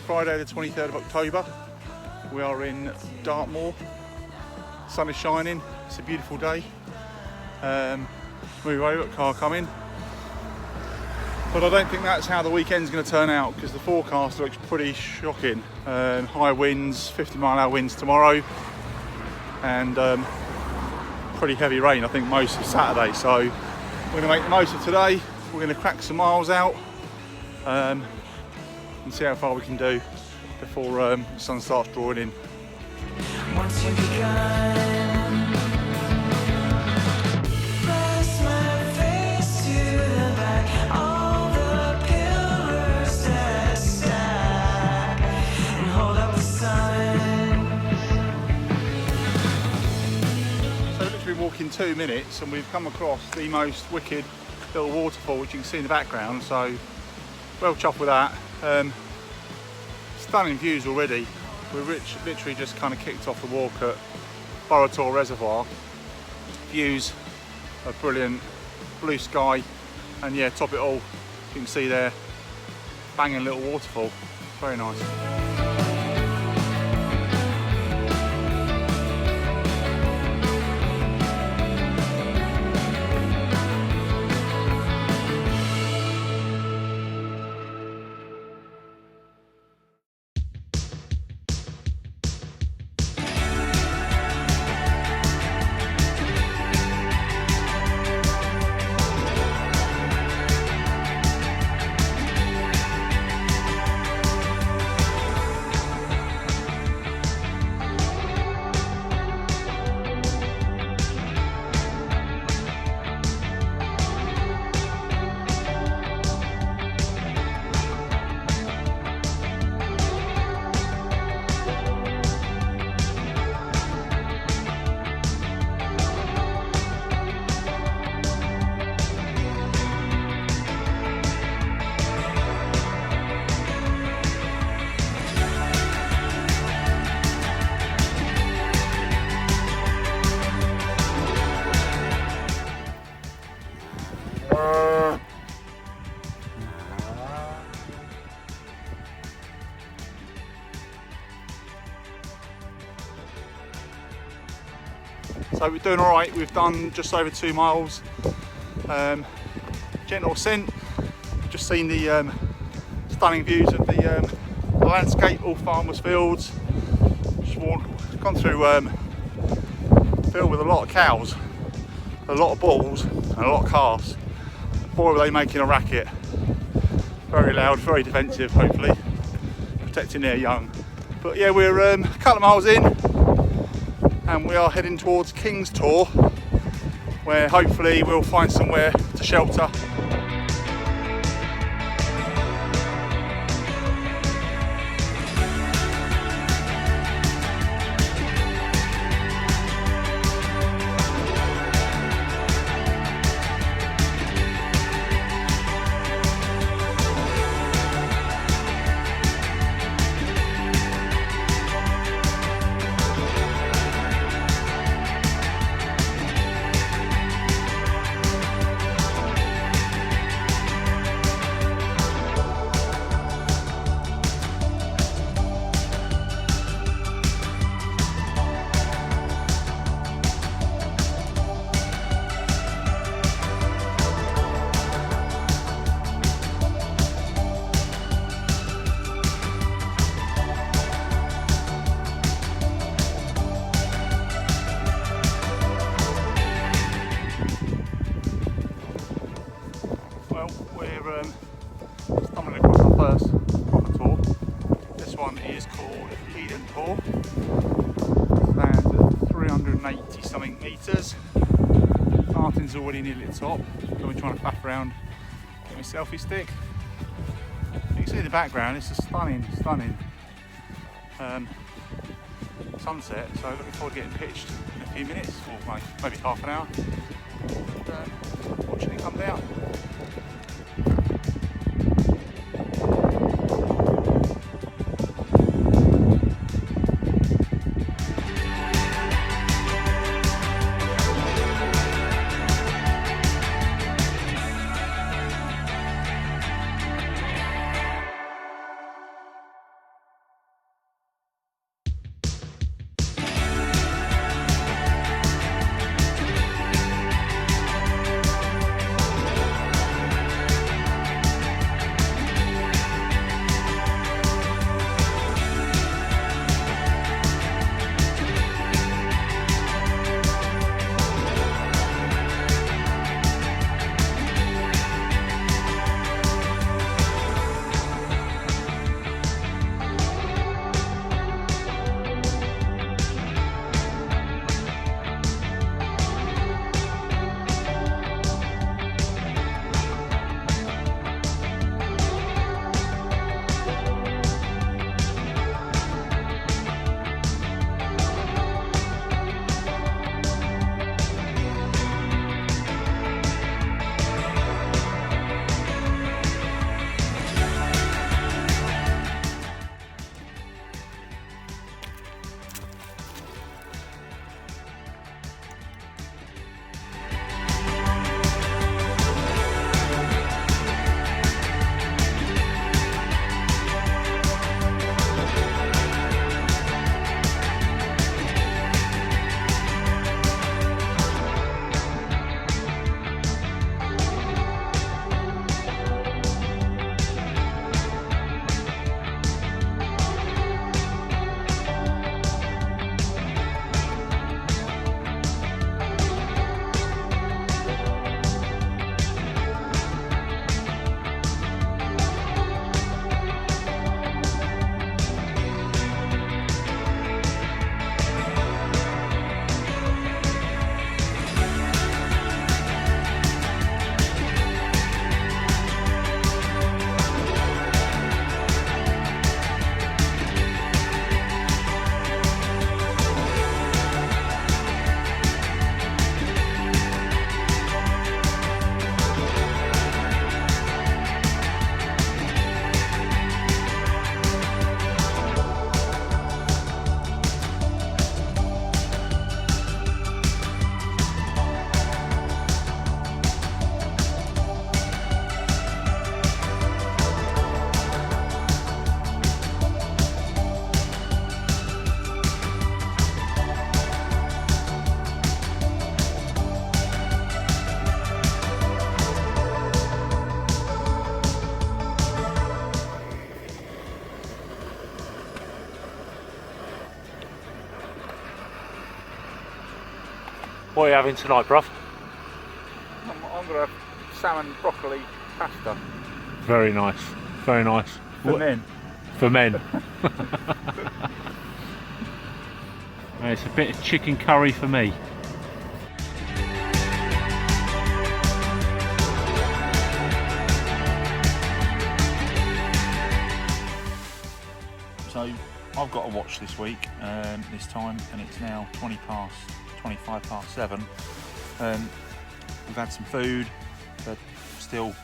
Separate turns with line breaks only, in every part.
Friday the 23rd of October. We are in Dartmoor. Sun is shining, it's a beautiful day. Move over, car coming. But I don't think that's how the weekend's going to turn out, because the forecast looks pretty shocking. High winds, 50-mile-an-hour winds tomorrow, and pretty heavy rain I think most of Saturday. So we're going to make the most of today. We're going to crack some miles out and see how far we can do before the sun starts drawing in.
Once you've begun, press my face to the back, all the pillars that stack, and hold up the sun.
So we've literally been walking 2 minutes and we've come across the most wicked little waterfall, which you can see in the background, so well chuffed with that. Stunning views already. We've literally just kind of kicked off the walk at Burrator Reservoir. Views are brilliant, blue sky, and yeah, top it all, you can see there, banging little waterfall, very nice. So we're doing all right. We've done just over 2 miles. Gentle ascent. Just seen the stunning views of the landscape, all farmers' fields. Just gone through a field with a lot of cows, a lot of bulls, and a lot of calves. Boy, were they making a racket. Very loud, very defensive, hopefully protecting their young. But yeah, we're a couple of miles in, and we are heading towards King's Tor, where hopefully we'll find somewhere to shelter. Well, we're stumbling across our first proper tour. This one is called Eden Tor. Stands at 380 something metres. Martin's already nearly at the top, so we're trying to faff around, get my selfie stick. You can see in the background, it's a stunning sunset, so looking forward to getting pitched in a few minutes, or maybe half an hour, and watching it come down.
What are you having tonight, bruv?
I'm going to have salmon broccoli pasta.
Very nice, very nice.
For men.
For men. And it's a bit of chicken curry for me.
So I've got a watch this week, this time, and it's now 25 past 7. We've had some food, but still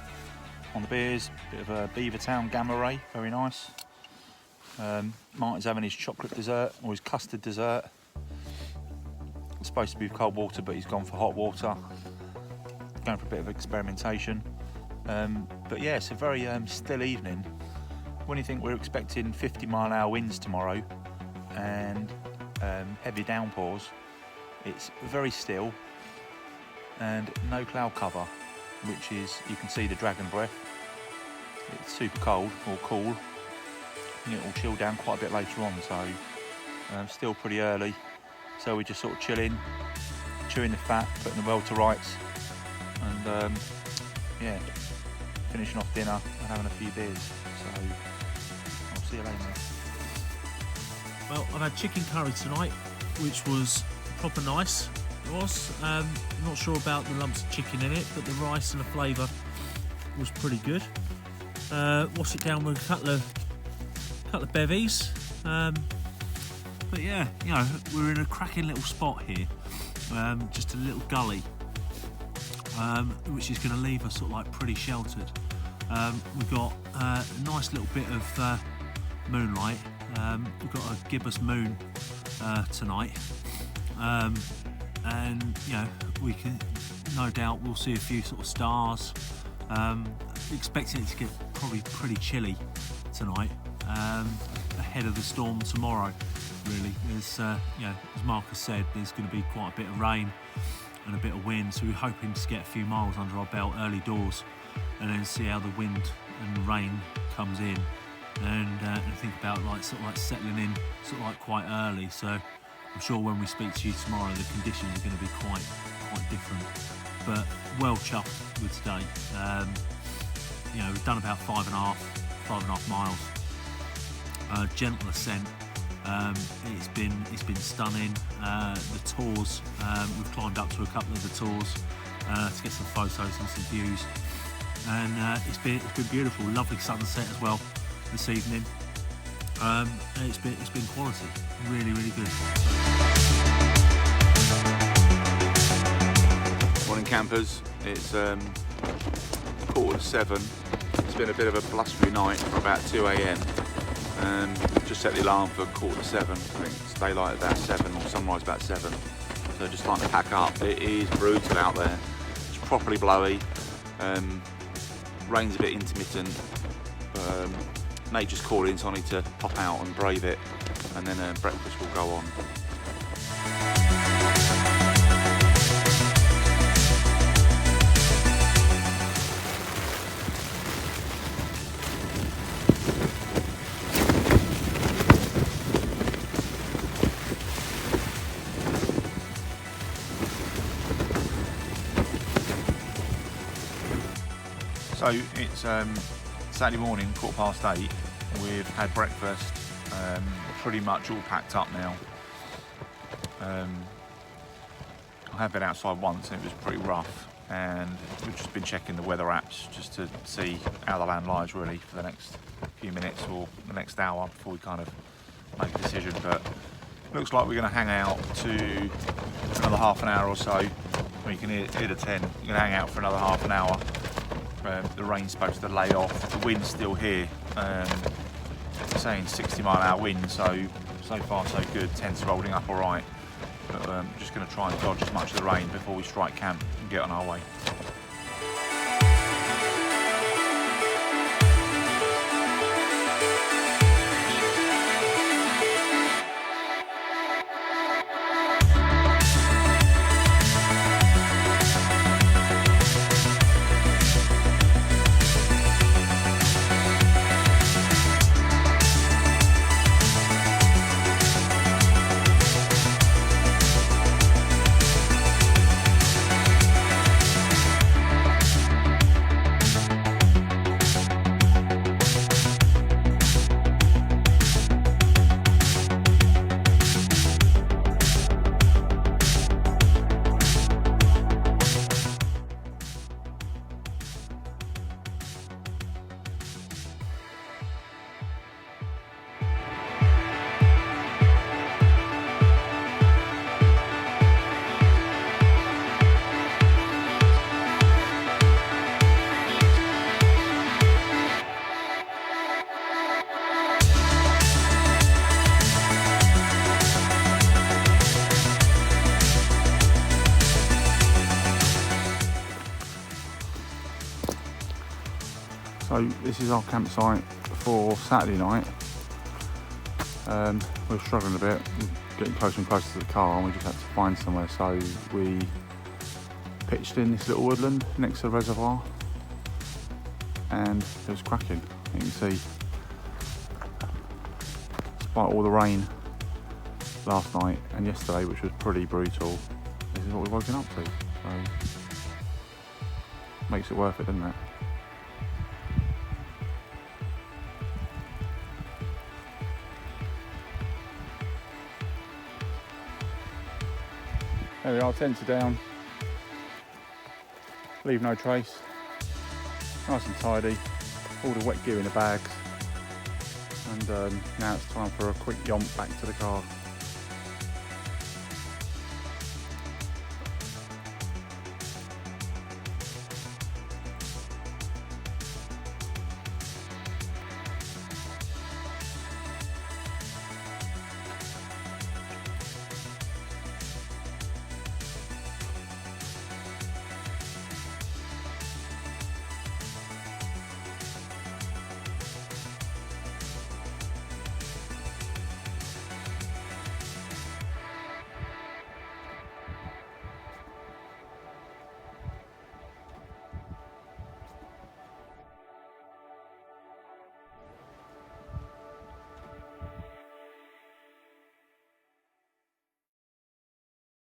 on the beers. Bit of a Beavertown Gamma Ray, very nice. Martin's having his chocolate dessert, or his custard dessert. It's supposed to be cold water, but he's gone for hot water. Going for a bit of experimentation. But yeah, it's a very still evening. When you think we're expecting 50-mile-an-hour winds tomorrow and heavy downpours, it's very still and no cloud cover, which is, you can see the dragon breath. It's super cold or cool, and it will chill down quite a bit later on, so still pretty early. So we're just sort of chilling, chewing the fat, putting the world to rights, and yeah, finishing off dinner and having a few beers. So I'll see you later.
Well, I've had chicken curry tonight, which was proper nice. It was. Not sure about the lumps of chicken in it, but the rice and the flavour was pretty good. Wash it down with a couple of bevies. But yeah, you know, we're in a cracking little spot here. Just a little gully, which is going to leave us sort of like pretty sheltered. We've got a nice little bit of moonlight. We've got a gibbous moon tonight, and you know, we can, no doubt we'll see a few sort of stars. Expecting it to get probably pretty chilly tonight, ahead of the storm tomorrow. Really, there's you know, as Marcus said, there's going to be quite a bit of rain and a bit of wind, so we're hoping to get a few miles under our belt early doors, and then see how the wind and rain comes in, and think about sort of like settling in sort of like quite early. So I'm sure when we speak to you tomorrow, the conditions are going to be quite different. But well chuffed with today. You know, we've done about 5.5 miles. Gentle ascent. It's been stunning. The tours, we've climbed up to a couple of the tours to get some photos and some views, and it's been beautiful. Lovely sunset as well this evening. And it's been quality, really good.
Morning campers, it's 7:15. It's been a bit of a blustery night for about 2 AM. Just set the alarm for 7:15. I think it's daylight about 7 or sunrise about 7. So just starting to pack up. It is brutal out there. It's properly blowy. Rain's a bit intermittent, but nature's calling, so I need to pop out and brave it, and then breakfast will go on. So it's Saturday morning, 8:15. We've had breakfast, pretty much all packed up now. I have been outside once and it was pretty rough, and we've just been checking the weather apps just to see how the land lies really for the next few minutes or the next hour before we kind of make a decision. But looks like we're going to hang out to another half an hour or so. Well, you can hear the 10. You're going to hang out for another half an hour. The rain's supposed to lay off. The wind's still here. Saying 60-mile-an-hour wind, so far so good. Tent's rolling up all right. But just going to try and dodge as much of the rain before we strike camp and get on our way. So this is our campsite for Saturday night. We're struggling a bit, getting closer and closer to the car, and we just had to find somewhere. So we pitched in this little woodland next to the reservoir, and it was cracking. You can see, despite all the rain last night and yesterday, which was pretty brutal, this is what we've woken up to. So makes it worth it, doesn't it? There we are, tents are down. Leave no trace. Nice and tidy. All the wet gear in the bags. And now it's time for a quick yomp back to the car.